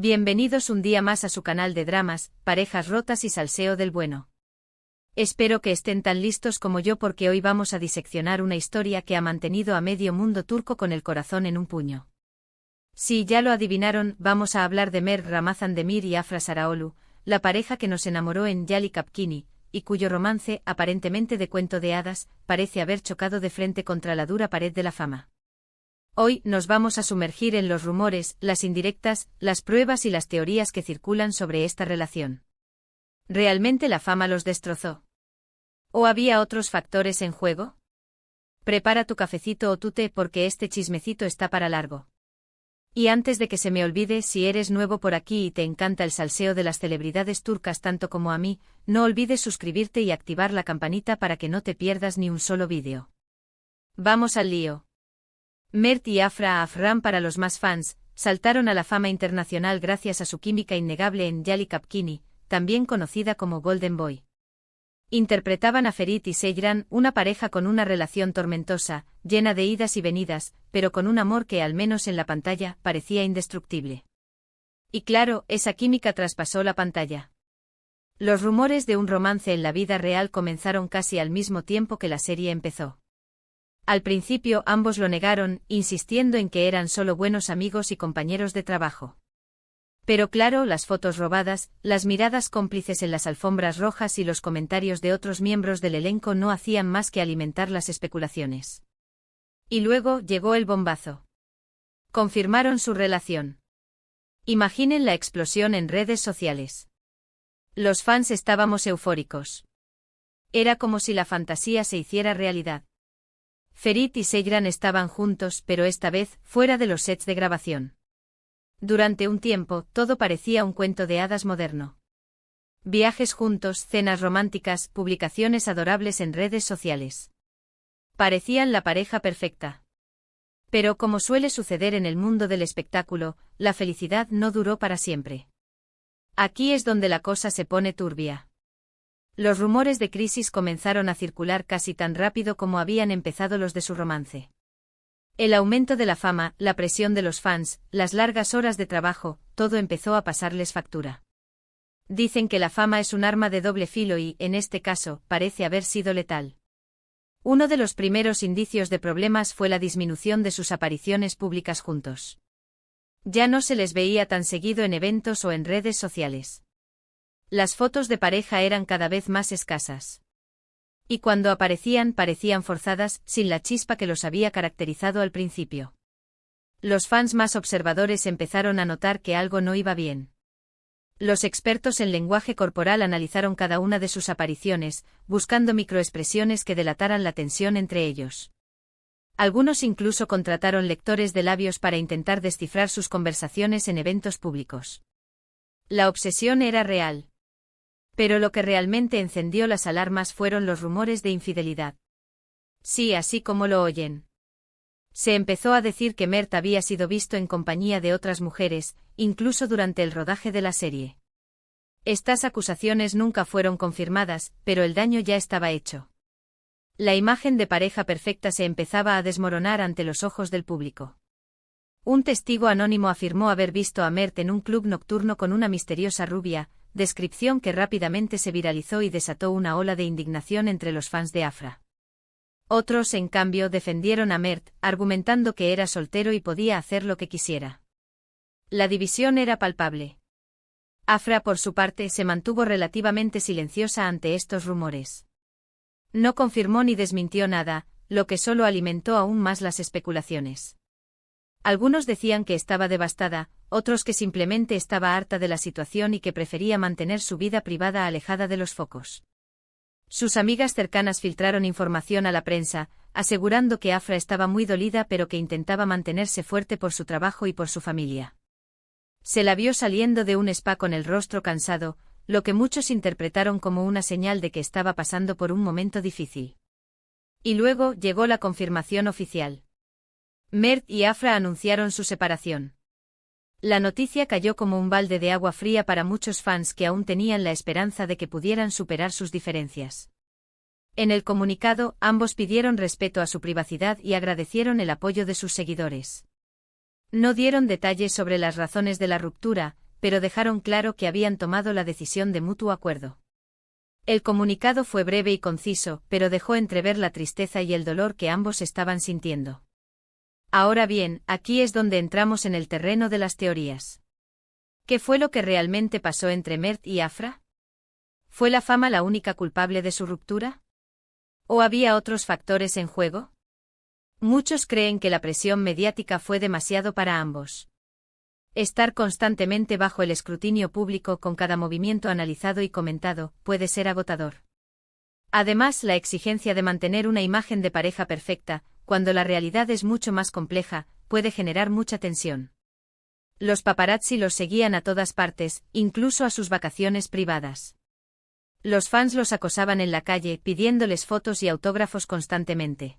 Bienvenidos un día más a su canal de dramas, parejas rotas y salseo del bueno. Espero que estén tan listos como yo porque hoy vamos a diseccionar una historia que ha mantenido a medio mundo turco con el corazón en un puño. Si ya lo adivinaron, vamos a hablar de Mert Ramazan Demir y Afra Saraoglu, la pareja que nos enamoró en Yalı Kapkini, y cuyo romance, aparentemente de cuento de hadas, parece haber chocado de frente contra la dura pared de la fama. Hoy nos vamos a sumergir en los rumores, las indirectas, las pruebas y las teorías que circulan sobre esta relación. ¿Realmente la fama los destrozó? ¿O había otros factores en juego? Prepara tu cafecito o tu té porque este chismecito está para largo. Y antes de que se me olvide, si eres nuevo por aquí y te encanta el salseo de las celebridades turcas tanto como a mí, no olvides suscribirte y activar la campanita para que no te pierdas ni un solo vídeo. Vamos al lío. Mert y Afra Afran, para los más fans, saltaron a la fama internacional gracias a su química innegable en Yalı Kapkini, también conocida como Golden Boy. Interpretaban a Ferit y Seyran, una pareja con una relación tormentosa, llena de idas y venidas, pero con un amor que, al menos en la pantalla, parecía indestructible. Y claro, esa química traspasó la pantalla. Los rumores de un romance en la vida real comenzaron casi al mismo tiempo que la serie empezó. Al principio ambos lo negaron, insistiendo en que eran solo buenos amigos y compañeros de trabajo. Pero claro, las fotos robadas, las miradas cómplices en las alfombras rojas y los comentarios de otros miembros del elenco no hacían más que alimentar las especulaciones. Y luego llegó el bombazo. Confirmaron su relación. Imaginen la explosión en redes sociales. Los fans estábamos eufóricos. Era como si la fantasía se hiciera realidad. Ferit y Seyran estaban juntos, pero esta vez, fuera de los sets de grabación. Durante un tiempo, todo parecía un cuento de hadas moderno. Viajes juntos, cenas románticas, publicaciones adorables en redes sociales. Parecían la pareja perfecta. Pero como suele suceder en el mundo del espectáculo, la felicidad no duró para siempre. Aquí es donde la cosa se pone turbia. Los rumores de crisis comenzaron a circular casi tan rápido como habían empezado los de su romance. El aumento de la fama, la presión de los fans, las largas horas de trabajo, todo empezó a pasarles factura. Dicen que la fama es un arma de doble filo y, en este caso, parece haber sido letal. Uno de los primeros indicios de problemas fue la disminución de sus apariciones públicas juntos. Ya no se les veía tan seguido en eventos o en redes sociales. Las fotos de pareja eran cada vez más escasas. Y cuando aparecían parecían forzadas, sin la chispa que los había caracterizado al principio. Los fans más observadores empezaron a notar que algo no iba bien. Los expertos en lenguaje corporal analizaron cada una de sus apariciones, buscando microexpresiones que delataran la tensión entre ellos. Algunos incluso contrataron lectores de labios para intentar descifrar sus conversaciones en eventos públicos. La obsesión era real. Pero lo que realmente encendió las alarmas fueron los rumores de infidelidad. Sí, así como lo oyen. Se empezó a decir que Mert había sido visto en compañía de otras mujeres, incluso durante el rodaje de la serie. Estas acusaciones nunca fueron confirmadas, pero el daño ya estaba hecho. La imagen de pareja perfecta se empezaba a desmoronar ante los ojos del público. Un testigo anónimo afirmó haber visto a Mert en un club nocturno con una misteriosa rubia, descripción que rápidamente se viralizó y desató una ola de indignación entre los fans de Afra. Otros, en cambio, defendieron a Mert, argumentando que era soltero y podía hacer lo que quisiera. La división era palpable. Afra, por su parte, se mantuvo relativamente silenciosa ante estos rumores. No confirmó ni desmintió nada, lo que solo alimentó aún más las especulaciones. Algunos decían que estaba devastada, otros que simplemente estaba harta de la situación y que prefería mantener su vida privada alejada de los focos. Sus amigas cercanas filtraron información a la prensa, asegurando que Afra estaba muy dolida pero que intentaba mantenerse fuerte por su trabajo y por su familia. Se la vio saliendo de un spa con el rostro cansado, lo que muchos interpretaron como una señal de que estaba pasando por un momento difícil. Y luego llegó la confirmación oficial. Mert y Afra anunciaron su separación. La noticia cayó como un balde de agua fría para muchos fans que aún tenían la esperanza de que pudieran superar sus diferencias. En el comunicado, ambos pidieron respeto a su privacidad y agradecieron el apoyo de sus seguidores. No dieron detalles sobre las razones de la ruptura, pero dejaron claro que habían tomado la decisión de mutuo acuerdo. El comunicado fue breve y conciso, pero dejó entrever la tristeza y el dolor que ambos estaban sintiendo. Ahora bien, aquí es donde entramos en el terreno de las teorías. ¿Qué fue lo que realmente pasó entre Mert y Afra? ¿Fue la fama la única culpable de su ruptura? ¿O había otros factores en juego? Muchos creen que la presión mediática fue demasiado para ambos. Estar constantemente bajo el escrutinio público con cada movimiento analizado y comentado puede ser agotador. Además, la exigencia de mantener una imagen de pareja perfecta, cuando la realidad es mucho más compleja, puede generar mucha tensión. Los paparazzi los seguían a todas partes, incluso a sus vacaciones privadas. Los fans los acosaban en la calle pidiéndoles fotos y autógrafos constantemente.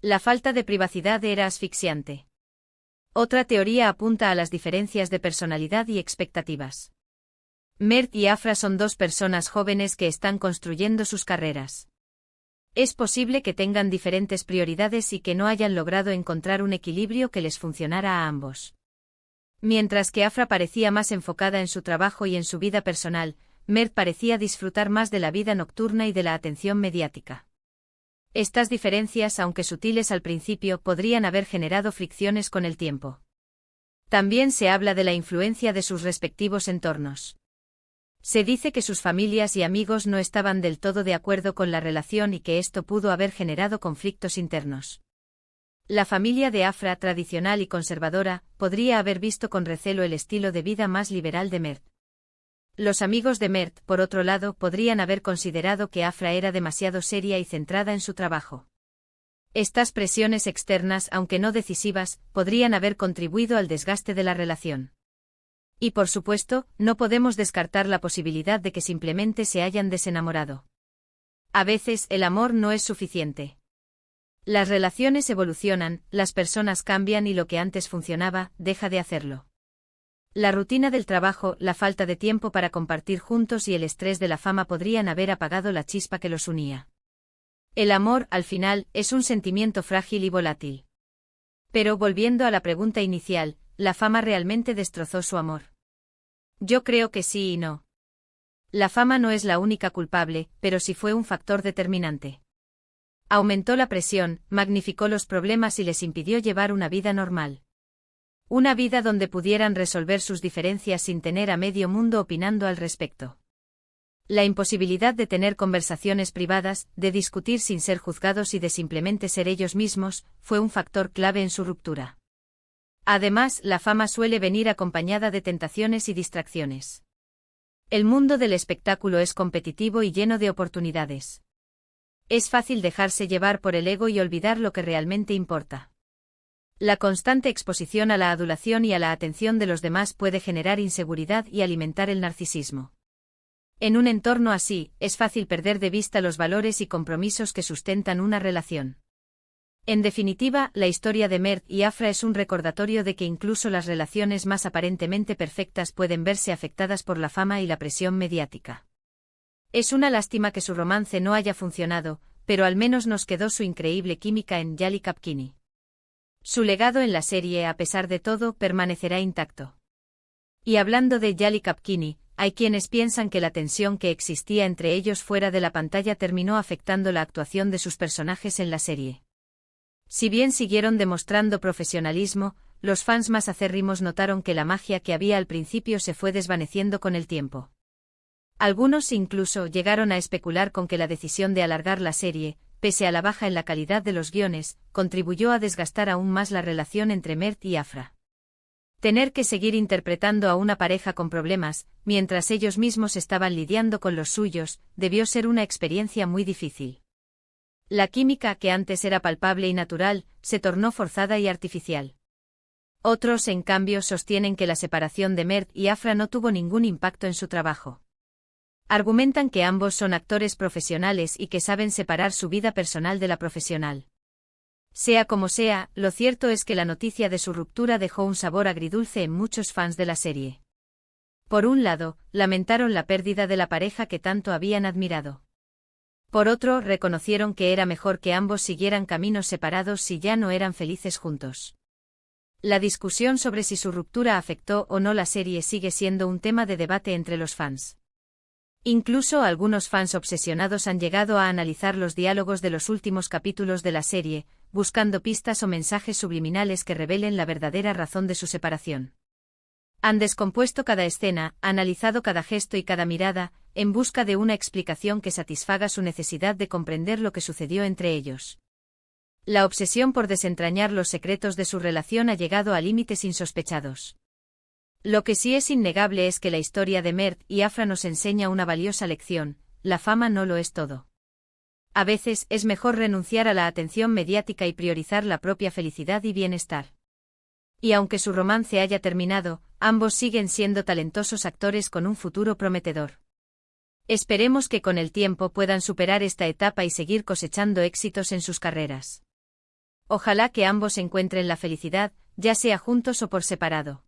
La falta de privacidad era asfixiante. Otra teoría apunta a las diferencias de personalidad y expectativas. Mert y Afra son dos personas jóvenes que están construyendo sus carreras. Es posible que tengan diferentes prioridades y que no hayan logrado encontrar un equilibrio que les funcionara a ambos. Mientras que Afra parecía más enfocada en su trabajo y en su vida personal, Mert parecía disfrutar más de la vida nocturna y de la atención mediática. Estas diferencias, aunque sutiles al principio, podrían haber generado fricciones con el tiempo. También se habla de la influencia de sus respectivos entornos. Se dice que sus familias y amigos no estaban del todo de acuerdo con la relación y que esto pudo haber generado conflictos internos. La familia de Afra, tradicional y conservadora, podría haber visto con recelo el estilo de vida más liberal de Mert. Los amigos de Mert, por otro lado, podrían haber considerado que Afra era demasiado seria y centrada en su trabajo. Estas presiones externas, aunque no decisivas, podrían haber contribuido al desgaste de la relación. Y por supuesto, no podemos descartar la posibilidad de que simplemente se hayan desenamorado. A veces, el amor no es suficiente. Las relaciones evolucionan, las personas cambian y lo que antes funcionaba, deja de hacerlo. La rutina del trabajo, la falta de tiempo para compartir juntos y el estrés de la fama podrían haber apagado la chispa que los unía. El amor, al final, es un sentimiento frágil y volátil. Pero volviendo a la pregunta inicial, ¿la fama realmente destrozó su amor? Yo creo que sí y no. La fama no es la única culpable, pero sí fue un factor determinante. Aumentó la presión, magnificó los problemas y les impidió llevar una vida normal. Una vida donde pudieran resolver sus diferencias sin tener a medio mundo opinando al respecto. La imposibilidad de tener conversaciones privadas, de discutir sin ser juzgados y de simplemente ser ellos mismos, fue un factor clave en su ruptura. Además, la fama suele venir acompañada de tentaciones y distracciones. El mundo del espectáculo es competitivo y lleno de oportunidades. Es fácil dejarse llevar por el ego y olvidar lo que realmente importa. La constante exposición a la adulación y a la atención de los demás puede generar inseguridad y alimentar el narcisismo. En un entorno así, es fácil perder de vista los valores y compromisos que sustentan una relación. En definitiva, la historia de Mert y Afra es un recordatorio de que incluso las relaciones más aparentemente perfectas pueden verse afectadas por la fama y la presión mediática. Es una lástima que su romance no haya funcionado, pero al menos nos quedó su increíble química en Yali Kapkini. Su legado en la serie, a pesar de todo, permanecerá intacto. Y hablando de Yali Kapkini, hay quienes piensan que la tensión que existía entre ellos fuera de la pantalla terminó afectando la actuación de sus personajes en la serie. Si bien siguieron demostrando profesionalismo, los fans más acérrimos notaron que la magia que había al principio se fue desvaneciendo con el tiempo. Algunos incluso llegaron a especular con que la decisión de alargar la serie, pese a la baja en la calidad de los guiones, contribuyó a desgastar aún más la relación entre Mert y Afra. Tener que seguir interpretando a una pareja con problemas, mientras ellos mismos estaban lidiando con los suyos, debió ser una experiencia muy difícil. La química, que antes era palpable y natural, se tornó forzada y artificial. Otros, en cambio, sostienen que la separación de Mert y Afra no tuvo ningún impacto en su trabajo. Argumentan que ambos son actores profesionales y que saben separar su vida personal de la profesional. Sea como sea, lo cierto es que la noticia de su ruptura dejó un sabor agridulce en muchos fans de la serie. Por un lado, lamentaron la pérdida de la pareja que tanto habían admirado. Por otro, reconocieron que era mejor que ambos siguieran caminos separados si ya no eran felices juntos. La discusión sobre si su ruptura afectó o no la serie sigue siendo un tema de debate entre los fans. Incluso algunos fans obsesionados han llegado a analizar los diálogos de los últimos capítulos de la serie, buscando pistas o mensajes subliminales que revelen la verdadera razón de su separación. Han descompuesto cada escena, analizado cada gesto y cada mirada, en busca de una explicación que satisfaga su necesidad de comprender lo que sucedió entre ellos. La obsesión por desentrañar los secretos de su relación ha llegado a límites insospechados. Lo que sí es innegable es que la historia de Mert y Afra nos enseña una valiosa lección: la fama no lo es todo. A veces es mejor renunciar a la atención mediática y priorizar la propia felicidad y bienestar. Y aunque su romance haya terminado, ambos siguen siendo talentosos actores con un futuro prometedor. Esperemos que con el tiempo puedan superar esta etapa y seguir cosechando éxitos en sus carreras. Ojalá que ambos encuentren la felicidad, ya sea juntos o por separado.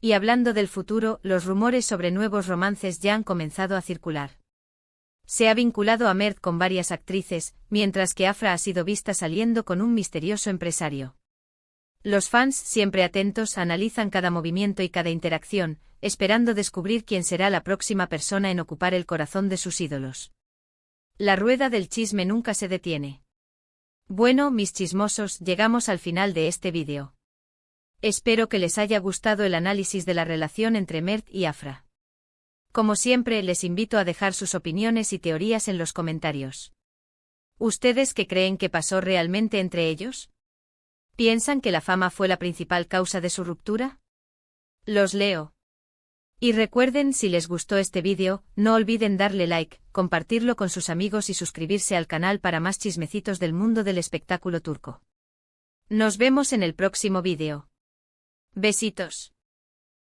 Y hablando del futuro, los rumores sobre nuevos romances ya han comenzado a circular. Se ha vinculado a Mert con varias actrices, mientras que Afra ha sido vista saliendo con un misterioso empresario. Los fans, siempre atentos, analizan cada movimiento y cada interacción, esperando descubrir quién será la próxima persona en ocupar el corazón de sus ídolos. La rueda del chisme nunca se detiene. Bueno, mis chismosos, llegamos al final de este vídeo. Espero que les haya gustado el análisis de la relación entre Mert y Afra. Como siempre, les invito a dejar sus opiniones y teorías en los comentarios. ¿Ustedes qué creen que pasó realmente entre ellos? ¿Piensan que la fama fue la principal causa de su ruptura? Los leo. Y recuerden, si les gustó este vídeo, no olviden darle like, compartirlo con sus amigos y suscribirse al canal para más chismecitos del mundo del espectáculo turco. Nos vemos en el próximo vídeo. Besitos.